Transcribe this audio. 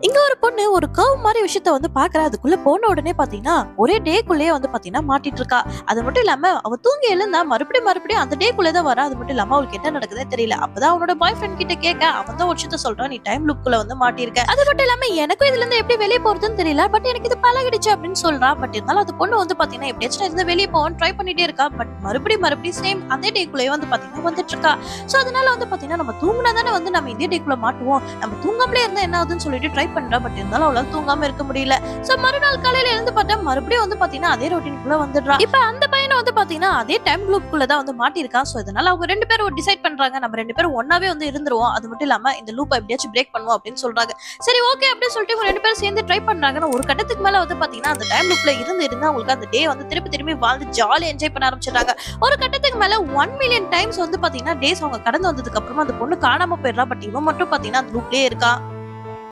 இங்க ஒரு பொண்ணு ஒரு கர்வ் மாதிரி விஷயத்த வந்து பாக்குறா. அதுக்குள்ள போன உடனே பாத்தீங்கன்னா ஒரே டேக்குள்ளேயே வந்து பாத்தீங்கன்னா மாட்டிட்டு இருக்கா. அது மட்டும் இல்லாம அவ தூங்கி எழுந்தா மறுபடியும் அந்த டேக்குள்ளே தான் வரா. அது மட்டும் இல்லாம அவளுக்கு என்ன நடக்குதே தெரியல. அப்பதான் அவனோட பாய் ஃப்ரெண்ட் கிட்ட கேட்க அவன் தான் ஒரு விஷயத்த சொல்றான், நீ டைம் லூப்குள்ள வந்து மாட்டிருக்க. அது மட்டும் இல்லாம எனக்கும் இதுல இருந்து எப்படி வெளியே போறதுன்னு தெரியல. பட் எனக்கு இது பழகிடுச்சு அப்படின்னு சொல்றா. பட் இருந்தாலும் அந்த பொண்ணு வந்து பாத்தீங்கன்னா எப்படியாச்சும் இருந்து வெளியே போவான்னு ட்ரை பண்ணிட்டே இருக்கா. பட் மறுபடியும் சேம் அதே டேக்குள்ளேயே வந்து பாத்தீங்கன்னா வந்துட்டு இருக்கா. சோ அதனால வந்து பாத்தீங்கன்னா நம்ம தூங்குனா தானே வந்து நம்ம இதே டேக்குள்ள மாட்டுவோம். நம்ம தூங்காமலே இருந்தா என்ன ஆகுதுன்னு சொல்லிட்டு ட்ரை பண்றா. பட் இருந்தாலும் அவளால தூங்காம இருக்க முடியல. சோ மறுநாள் காலையில எழுந்து பார்த்தா மறுபடியும் வந்து பாத்தீங்கன்னா அதே ரொட்டீனுக்குள்ள வந்துடுறா. இப்ப அந்த பையனை வந்து பாத்தீங்கன்னா அதே டைம் லூப்குள்ள தான் வந்து மாட்டிருக்கான். சோ இதனால அவங்க ரெண்டு பேரும் டிசைட் பண்றாங்க, நம்ம ரெண்டு பேரும் ஒன்னாவே வந்து இருந்துருவோம். அது மட்டும் இல்லாம இந்த லூப்பை எப்படியாச்சும் பிரேக் பண்ணுவோம் அப்படின்னு சொல்றாங்க. சரி ஓகே அப்படின்னு சொல்லிட்டு இவங்க ரெண்டு பேரும் சேர்ந்து ட்ரை பண்றாங்க. ஒரு கட்டத்துக்கு மேல வந்து பாத்தீங்கன்னா அந்த டைம் லூப்ல இருந்து அவங்களுக்கு அந்த டே வந்து திருப்பி வாழ்ந்து ஜாலி என்ஜாய் பண்ண ஆரம்பிச்சிடுறாங்க. ஒரு கட்டத்துக்கு மேல 1 மில்லியன் டைம்ஸ் வந்து பாத்தீங்கன்னா டேஸ் அவங்க கடந்து வந்ததுக்கு அப்புறமா அந்த பொண்ணு காணாம போயிடுறா. பட் இவன் மட்டும் பாத்தீங்கன்னா அந்த லூப்லயே இருக்கான்.